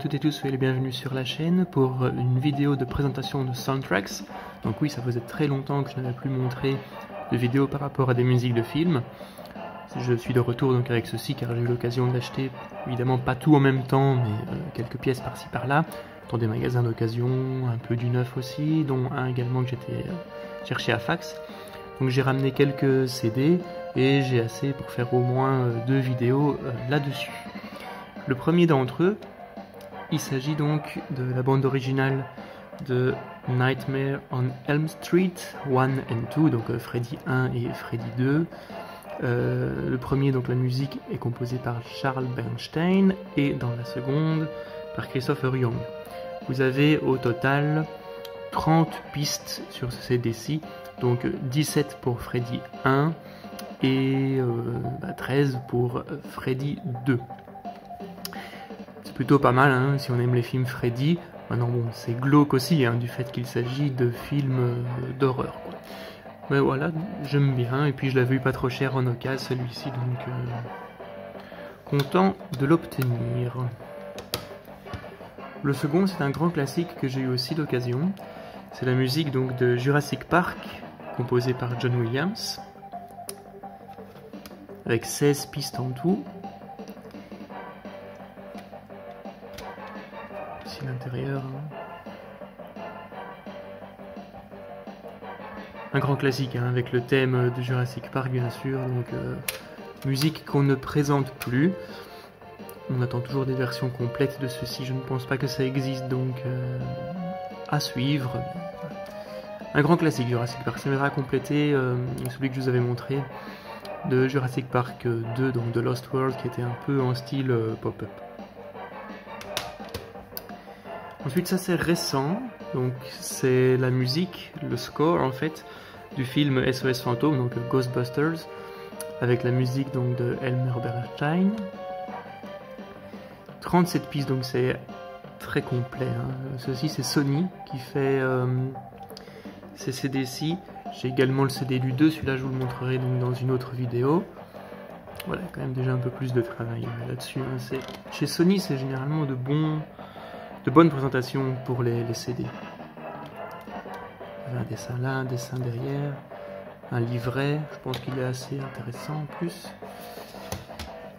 toutes et tous, soyez les bienvenus sur la chaîne pour une vidéo de présentation de soundtracks. Donc oui, ça faisait très longtemps que je n'avais plus montré de vidéo par rapport à des musiques de films. Je suis de retour donc avec ceci car j'ai eu l'occasion d'acheter, évidemment pas tout en même temps, mais quelques pièces par-ci par-là, dans des magasins d'occasion, un peu du neuf aussi, dont un également que j'étais cherché à Fax. Donc j'ai ramené quelques CD et j'ai assez pour faire au moins 2 vidéos là-dessus. Le premier d'entre eux, il s'agit donc de la bande originale de Nightmare on Elm Street 1 and 2, donc Freddy 1 et Freddy 2. Le premier, donc la musique, est composée par Charles Bernstein et dans la seconde par Christopher Young. Vous avez au total 30 pistes sur ce CD-ci, donc 17 pour Freddy 1 et 13 pour Freddy 2. C'est plutôt pas mal hein, si on aime les films Freddy. Maintenant bon, c'est glauque aussi hein, du fait qu'il s'agit de films d'horreur. Mais voilà, j'aime bien et puis je l'avais eu pas trop cher en occasion celui-ci, donc content de l'obtenir. Le second, c'est un grand classique que j'ai eu aussi d'occasion. C'est la musique donc de Jurassic Park, composée par John Williams, avec 16 pistes en tout. Ici l'intérieur. Un grand classique hein, avec le thème de Jurassic Park bien sûr, donc musique qu'on ne présente plus. On attend toujours des versions complètes de ceci, je ne pense pas que ça existe, donc à suivre. Un grand classique Jurassic Park, ça m'aidera à compléter celui que je vous avais montré de Jurassic Park 2, donc de Lost World, qui était un peu en style pop-up. Ensuite ça c'est récent, donc c'est la musique, le score en fait, du film SOS Fantôme, donc Ghostbusters, avec la musique donc de Elmer Bernstein. 37 pistes, donc c'est très complet. Hein. Ceci c'est Sony qui fait ces CD-ci. J'ai également le CD du 2, celui-là je vous le montrerai donc dans une autre vidéo. Voilà, quand même déjà un peu plus de travail là-dessus. Hein. Chez Sony c'est généralement de bonnes présentations pour les CD. Un dessin là, un dessin derrière, un livret, je pense qu'il est assez intéressant en plus.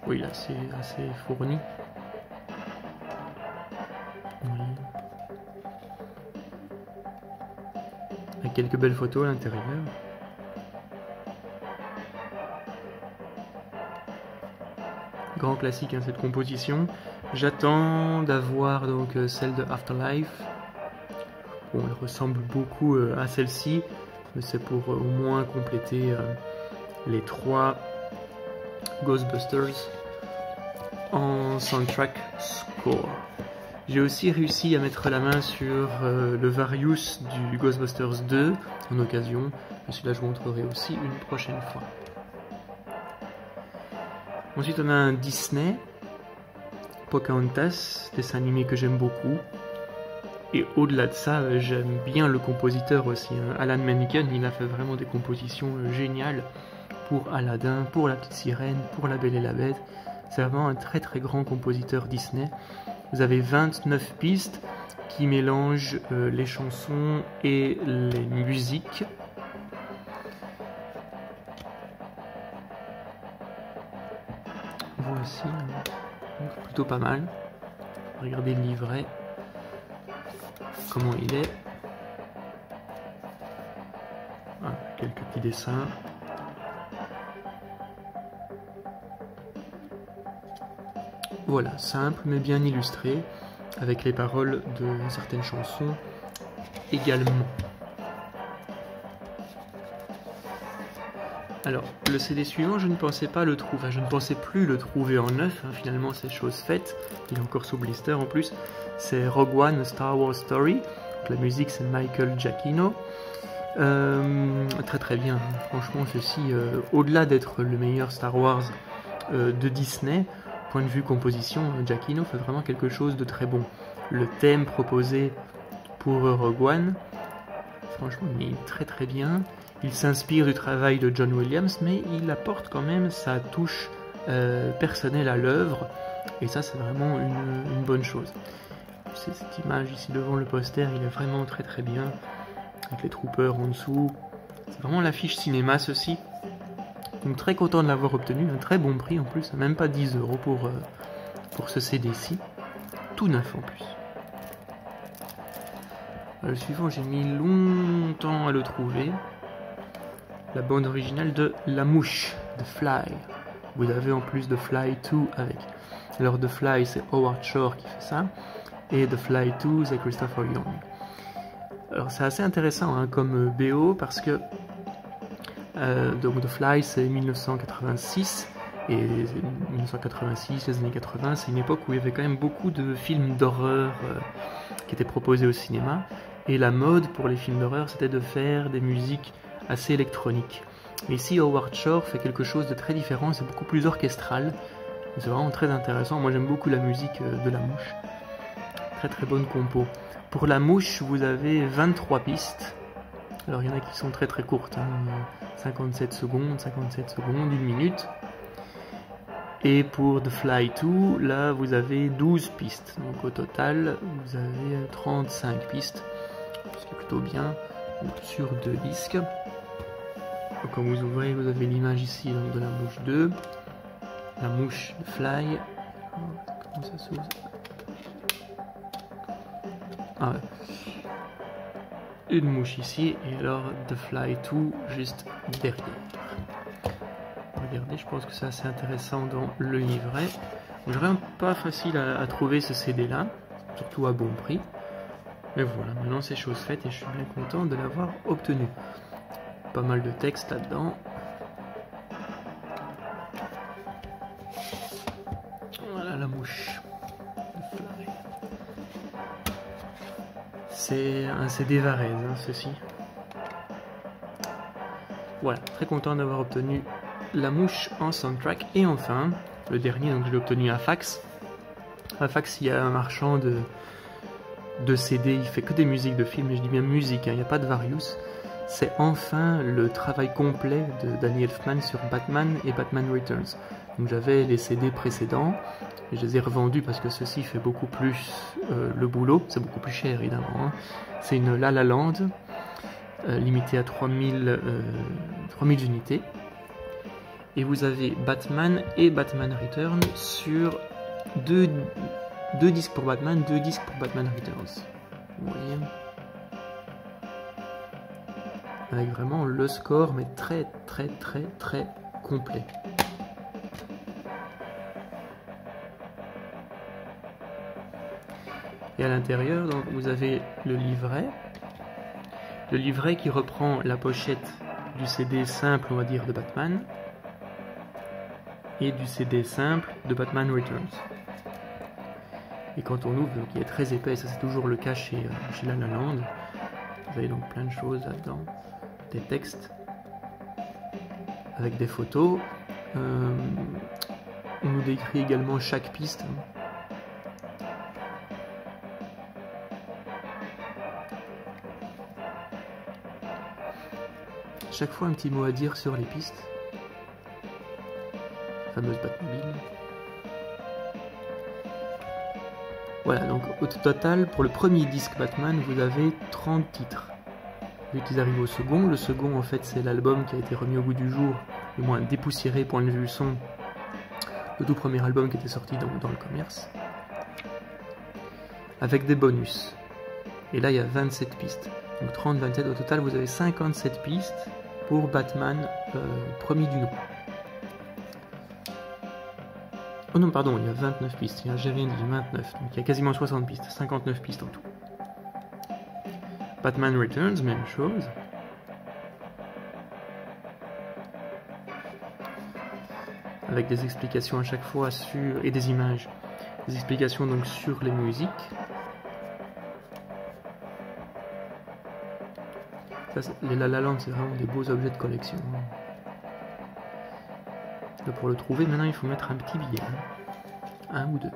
Oui, là c'est assez fourni. Oui. Avec quelques belles photos à l'intérieur. Grand classique hein, cette composition. J'attends d'avoir donc celle de Afterlife. Bon, elle ressemble beaucoup à celle-ci, mais c'est pour au moins compléter les 3 Ghostbusters en soundtrack score. J'ai aussi réussi à mettre la main sur le Various du Ghostbusters 2 en occasion, mais celui-là je vous montrerai aussi une prochaine fois. Ensuite on a un Disney, Pocahontas, dessin animé que j'aime beaucoup. Et au-delà de ça, j'aime bien le compositeur aussi. Hein. Alan Menken, il a fait vraiment des compositions géniales pour Aladdin, pour La Petite Sirène, pour La Belle et la Bête. C'est vraiment un très très grand compositeur Disney. Vous avez 29 pistes qui mélangent les chansons et les musiques. Voici, plutôt pas mal. Regardez le livret. Comment il est. Voilà, quelques petits dessins. Voilà, simple mais bien illustré, avec les paroles de certaines chansons également. Alors, le CD suivant, je ne pensais pas le trouver, je ne pensais plus le trouver en neuf, hein, finalement c'est chose faite, il est encore sous blister en plus. C'est Rogue One, A Star Wars Story, donc la musique c'est Michael Giacchino. Très très bien, franchement ceci, au-delà d'être le meilleur Star Wars de Disney, point de vue composition, Giacchino fait vraiment quelque chose de très bon. Le thème proposé pour Rogue One, franchement il est très très bien. Il s'inspire du travail de John Williams, mais il apporte quand même sa touche personnelle à l'œuvre, et ça c'est vraiment une bonne chose. Cette image ici devant le poster, il est vraiment très très bien, avec les troopers en dessous. C'est vraiment l'affiche cinéma ceci. Donc très content de l'avoir obtenu, un très bon prix en plus, même pas 10 € pour ce CD-ci, tout neuf en plus. Le suivant, j'ai mis longtemps à le trouver. La bande originale de La Mouche, The Fly. Vous avez en plus The Fly 2 avec. Alors The Fly, c'est Howard Shore qui fait ça, et The Fly 2, c'est Christopher Young. Alors c'est assez intéressant hein, comme BO parce que donc The Fly c'est 1986 et 1986, les années 80, c'est une époque où il y avait quand même beaucoup de films d'horreur qui étaient proposés au cinéma, et la mode pour les films d'horreur c'était de faire des musiques assez électroniques. Et ici Howard Shore fait quelque chose de très différent, c'est beaucoup plus orchestral, c'est vraiment très intéressant. Moi j'aime beaucoup la musique de La Mouche, très très bonne compo. Pour La Mouche vous avez 23 pistes. Alors il y en a qui sont très très courtes, hein, 57 secondes, 1 minute. Et pour The Fly 2, là vous avez 12 pistes. Donc au total, vous avez 35 pistes, ce qui est plutôt bien, sur 2 disques. Donc, quand vous ouvrez, vous avez l'image ici donc, de La Mouche 2, La Mouche The Fly. Comment ça s'ouvre? Ah ouais. Une mouche ici, et alors The Fly 2 juste derrière. Regardez, je pense que c'est assez intéressant dans le livret. C'est vraiment pas facile à trouver ce CD là, surtout à bon prix. Mais voilà, maintenant c'est chose faite et je suis bien content de l'avoir obtenu. Pas mal de texte là-dedans. Voilà la mouche. C'est un CD Varese, hein, ceci. Voilà, très content d'avoir obtenu La Mouche en soundtrack. Et enfin, le dernier, donc je l'ai obtenu à Fax. À Fax, il y a un marchand de CD, il fait que des musiques de films, et je dis bien musique, hein, il n'y a pas de Various. C'est enfin le travail complet de Danny Elfman sur Batman et Batman Returns. Donc j'avais les CD précédents, et je les ai revendus parce que ceci fait beaucoup plus le boulot, c'est beaucoup plus cher évidemment. Hein. C'est une La La Land, limitée à 3000 unités. Et vous avez Batman et Batman Returns sur deux disques pour Batman, 2 disques pour Batman Returns. Vous voyez, avec vraiment le score, mais très très très très complet. Et à l'intérieur, donc vous avez le livret qui reprend la pochette du CD simple, on va dire, de Batman, et du CD simple de Batman Returns. Et quand on ouvre, donc il est très épais, ça c'est toujours le cas chez La La Land. Vous avez donc plein de choses là-dedans, des textes, avec des photos. On nous décrit également chaque piste. Chaque fois un petit mot à dire sur les pistes. La fameuse Batmobile. Voilà, donc au total, pour le premier disque Batman, vous avez 30 titres. Vu qu'ils arrivent au second, le second en fait c'est l'album qui a été remis au goût du jour, du moins dépoussiéré point de vue son, le tout premier album qui était sorti dans le commerce, avec des bonus. Et là il y a 27 pistes, donc 30, 27, au total vous avez 57 pistes pour Batman premier du nom. Oh non, pardon, il y a 29 pistes, j'ai rien dit, 29, donc il y a quasiment 60 pistes, 59 pistes en tout. Batman Returns, même chose. Avec des explications à chaque fois sur, et des images, des explications donc sur les musiques. Ça, les La La Land, c'est vraiment des beaux objets de collection. Et pour le trouver, maintenant il faut mettre un petit billet, hein. 1 ou 2.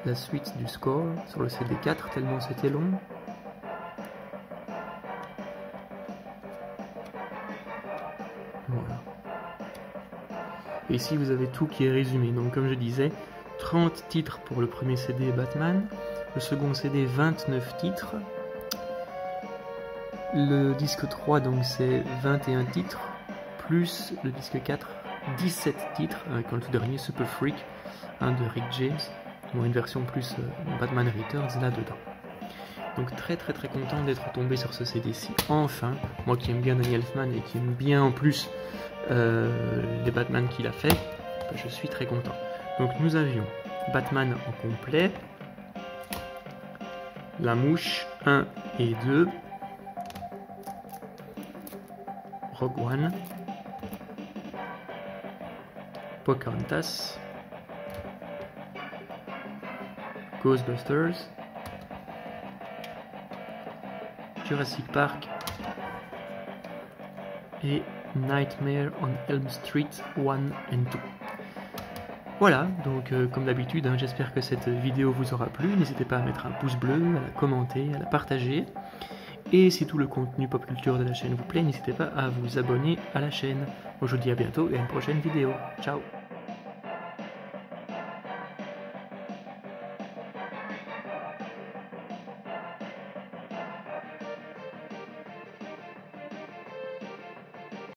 La suite du score sur le CD4, tellement c'était long. Voilà. Et ici vous avez tout qui est résumé. Donc comme je disais, 30 titres pour le premier CD Batman, le second CD 29 titres, le disque 3 donc c'est 21 titres, plus le disque 4 17 titres, avec le tout dernier Super Freak de Rick James, une version plus Batman Returns là-dedans. Donc très content d'être tombé sur ce CD-ci, enfin, moi qui aime bien Danny Elfman et qui aime bien en plus les Batman qu'il a fait, je suis très content. Donc nous avions Batman en complet, La Mouche 1 et 2, Rogue One, Pocahontas, Ghostbusters, Jurassic Park et Nightmare on Elm Street 1 et 2. Voilà, donc comme d'habitude, j'espère que cette vidéo vous aura plu. N'hésitez pas à mettre un pouce bleu, à la commenter, à la partager. Et si tout le contenu pop culture de la chaîne vous plaît, n'hésitez pas à vous abonner à la chaîne. Moi je vous dis à bientôt et à une prochaine vidéo. Ciao!